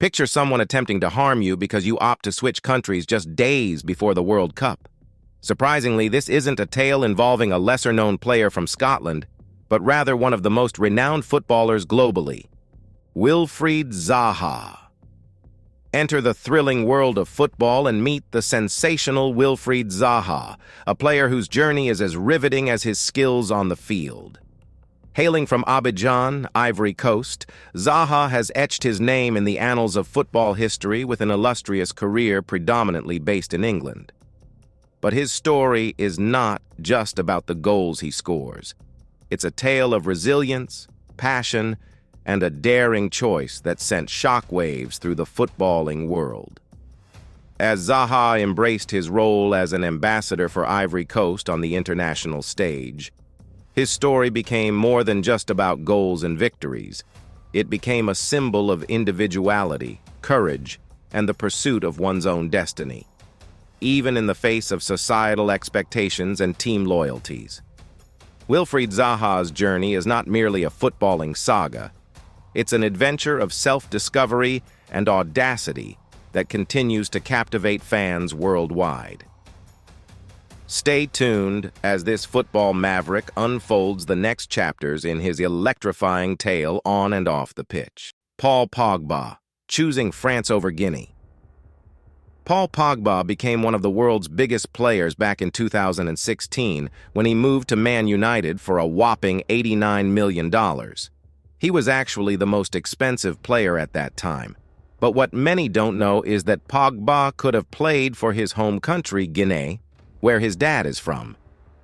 Picture someone attempting to harm you because you opt to switch countries just days before the World Cup. Surprisingly, this isn't a tale involving a lesser-known player from Scotland, but rather one of the most renowned footballers globally, Wilfried Zaha. Enter the thrilling world of football and meet the sensational Wilfried Zaha, a player whose journey is as riveting as his skills on the field. Hailing from Abidjan, Ivory Coast, Zaha has etched his name in the annals of football history with an illustrious career predominantly based in England. But his story is not just about the goals he scores. It's a tale of resilience, passion, and a daring choice that sent shockwaves through the footballing world. As Zaha embraced his role as an ambassador for Ivory Coast on the international stage, his story became more than just about goals and victories. It became a symbol of individuality, courage, and the pursuit of one's own destiny, even in the face of societal expectations and team loyalties. Wilfried Zaha's journey is not merely a footballing saga. It's an adventure of self-discovery and audacity that continues to captivate fans worldwide. Stay tuned as this football maverick unfolds the next chapters in his electrifying tale on and off the pitch. Paul Pogba, choosing France over Guinea. Paul Pogba became one of the world's biggest players back in 2016 when he moved to Man United for a whopping $89 million. He was actually the most expensive player at that time. But what many don't know is that Pogba could have played for his home country, Guinea, where his dad is from.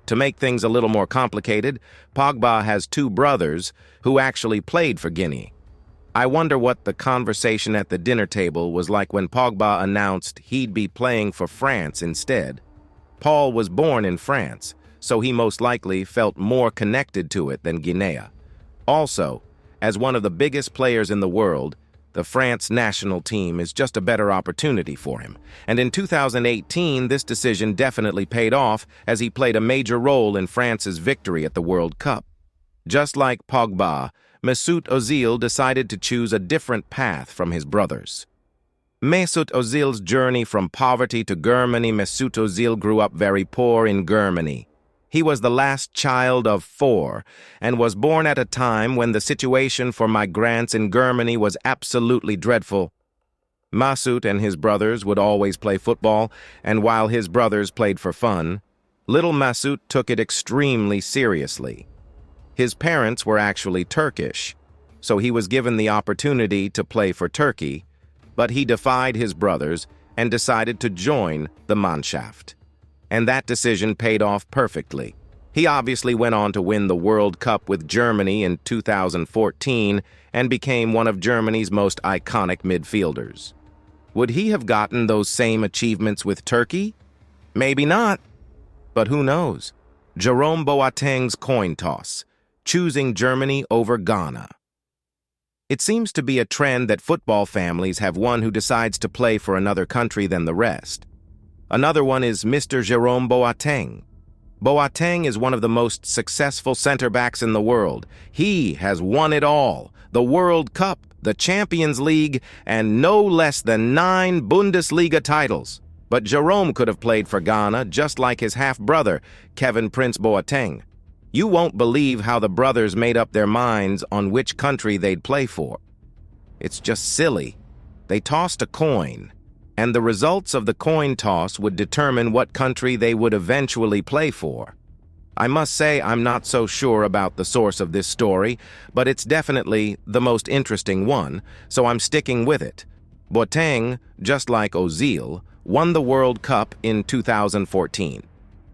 To make things a little more complicated, Pogba has two brothers who actually played for Guinea. I wonder what the conversation at the dinner table was like when Pogba announced he'd be playing for France instead. Paul was born in France, so he most likely felt more connected to it than Guinea. Also, as one of the biggest players in the world, the France national team is just a better opportunity for him. And in 2018, this decision definitely paid off as he played a major role in France's victory at the World Cup. Just like Pogba, Mesut Ozil decided to choose a different path from his brothers. Mesut Ozil's journey from poverty to Germany. Mesut Ozil grew up very poor in Germany. He was the last child of 4 and was born at a time when the situation for migrants in Germany was absolutely dreadful. Mesut and his brothers would always play football, and while his brothers played for fun, little Mesut took it extremely seriously. His parents were actually Turkish, so he was given the opportunity to play for Turkey, but he defied his brothers and decided to join the Mannschaft. And that decision paid off perfectly. He obviously went on to win the World Cup with Germany in 2014 and became one of Germany's most iconic midfielders. Would he have gotten those same achievements with Turkey? Maybe not. But who knows? Jerome Boateng's coin toss, choosing Germany over Ghana. It seems to be a trend that football families have one who decides to play for another country than the rest. Another one is Mr. Jerome Boateng. Boateng is one of the most successful center-backs in the world. He has won it all: the World Cup, the Champions League, and no less than 9 Bundesliga titles. But Jerome could have played for Ghana just like his half-brother, Kevin Prince Boateng. You won't believe how the brothers made up their minds on which country they'd play for. It's just silly. They tossed a coin, and the results of the coin toss would determine what country they would eventually play for. I must say I'm not so sure about the source of this story, but it's definitely the most interesting one, so I'm sticking with it. Boateng, just like Ozil, won the World Cup in 2014.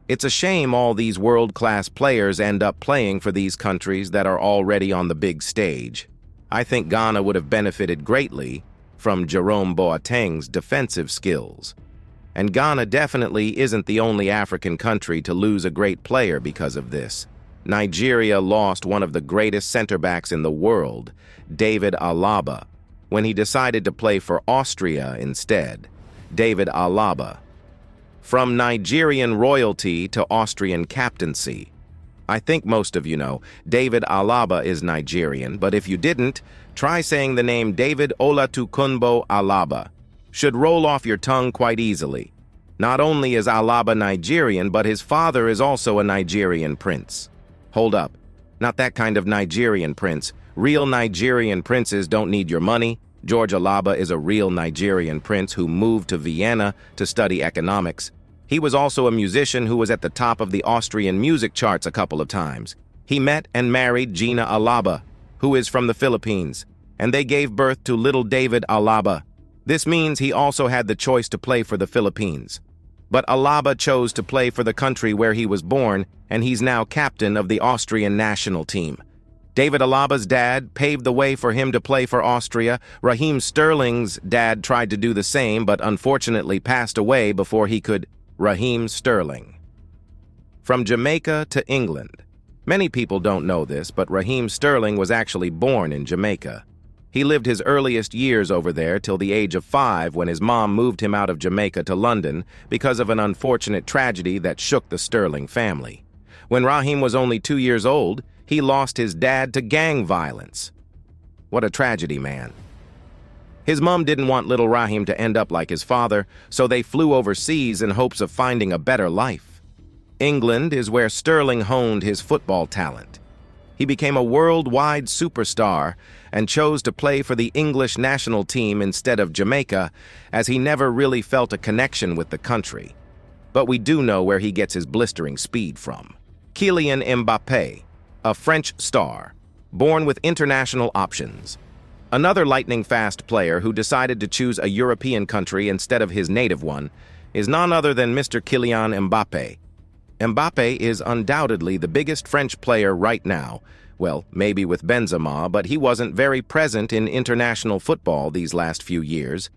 It's a shame all these world-class players end up playing for these countries that are already on the big stage. I think Ghana would have benefited greatly from Jerome Boateng's defensive skills. And Ghana definitely isn't the only African country to lose a great player because of this. Nigeria lost one of the greatest center-backs in the world, David Alaba, when he decided to play for Austria instead. David Alaba. From Nigerian royalty to Austrian captaincy. I think most of you know, David Alaba is Nigerian, but if you didn't, try saying the name David Olatukunbo Alaba. Should roll off your tongue quite easily. Not only is Alaba Nigerian, but his father is also a Nigerian prince. Hold up. Not that kind of Nigerian prince. Real Nigerian princes don't need your money. George Alaba is a real Nigerian prince who moved to Vienna to study economics. He was also a musician who was at the top of the Austrian music charts a couple of times. He met and married Gina Alaba, who is from the Philippines, and they gave birth to little David Alaba. This means he also had the choice to play for the Philippines. But Alaba chose to play for the country where he was born, and he's now captain of the Austrian national team. David Alaba's dad paved the way for him to play for Austria. Raheem Sterling's dad tried to do the same, but unfortunately passed away before he could. Raheem Sterling. From Jamaica to England. Many people don't know this, but Raheem Sterling was actually born in Jamaica. He lived his earliest years over there till the age of 5 when his mom moved him out of Jamaica to London because of an unfortunate tragedy that shook the Sterling family. When Raheem was only 2 years old, he lost his dad to gang violence. What a tragedy, man. His mom didn't want little Raheem to end up like his father, so they flew overseas in hopes of finding a better life. England is where Sterling honed his football talent. He became a worldwide superstar and chose to play for the English national team instead of Jamaica, as he never really felt a connection with the country. But we do know where he gets his blistering speed from. Kylian Mbappe, a French star, born with international options. Another lightning-fast player who decided to choose a European country instead of his native one is none other than Mr. Kylian Mbappe. Mbappe is undoubtedly the biggest French player right now. Well, maybe with Benzema, but he wasn't very present in international football these last few years.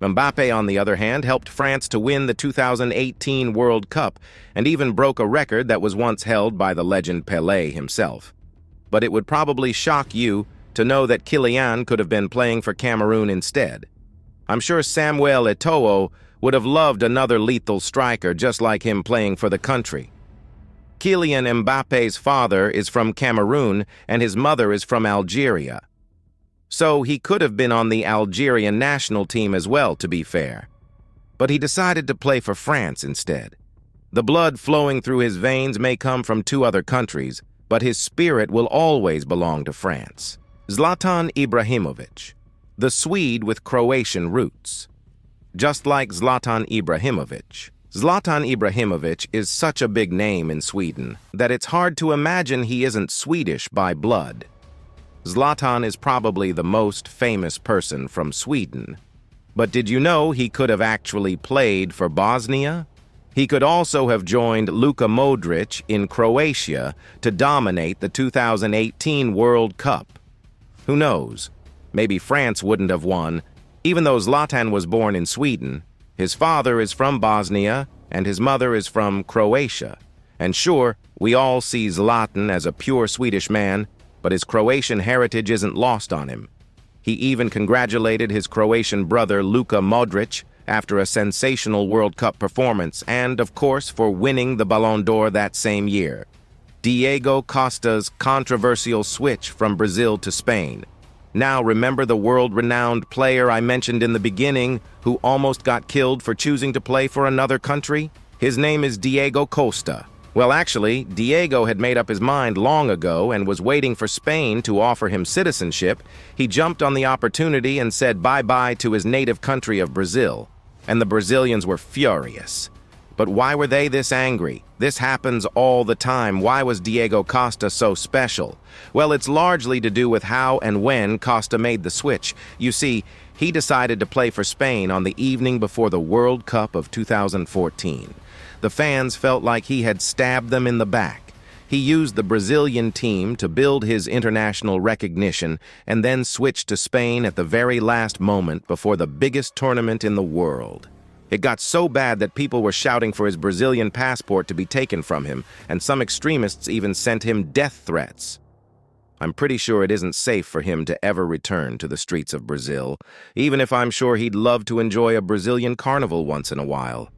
Mbappe, on the other hand, helped France to win the 2018 World Cup and even broke a record that was once held by the legend Pelé himself. But it would probably shock you to know that Kylian could have been playing for Cameroon instead. I'm sure Samuel Eto'o would have loved another lethal striker just like him playing for the country. Kylian Mbappe's father is from Cameroon and his mother is from Algeria. So he could have been on the Algerian national team as well, to be fair. But he decided to play for France instead. The blood flowing through his veins may come from 2 other countries, but his spirit will always belong to France. Zlatan Ibrahimovic, the Swede with Croatian roots. Just like Zlatan Ibrahimovic, Zlatan Ibrahimovic is such a big name in Sweden that it's hard to imagine he isn't Swedish by blood. Zlatan is probably the most famous person from Sweden. But did you know he could have actually played for Bosnia? He could also have joined Luka Modric in Croatia to dominate the 2018 World Cup. Who knows? Maybe France wouldn't have won. Even though Zlatan was born in Sweden, his father is from Bosnia and his mother is from Croatia. And sure, we all see Zlatan as a pure Swedish man, but his Croatian heritage isn't lost on him. He even congratulated his Croatian brother Luka Modric after a sensational World Cup performance and, of course, for winning the Ballon d'Or that same year. Diego Costa's controversial switch from Brazil to Spain. Now remember the world-renowned player I mentioned in the beginning who almost got killed for choosing to play for another country? His name is Diego Costa. Well, actually, Diego had made up his mind long ago and was waiting for Spain to offer him citizenship. He jumped on the opportunity and said bye-bye to his native country of Brazil. And the Brazilians were furious. But why were they this angry? This happens all the time. Why was Diego Costa so special? Well, it's largely to do with how and when Costa made the switch. You see, he decided to play for Spain on the evening before the World Cup of 2014. The fans felt like he had stabbed them in the back. He used the Brazilian team to build his international recognition and then switched to Spain at the very last moment before the biggest tournament in the world. It got so bad that people were shouting for his Brazilian passport to be taken from him, and some extremists even sent him death threats. I'm pretty sure it isn't safe for him to ever return to the streets of Brazil, even if I'm sure he'd love to enjoy a Brazilian carnival once in a while.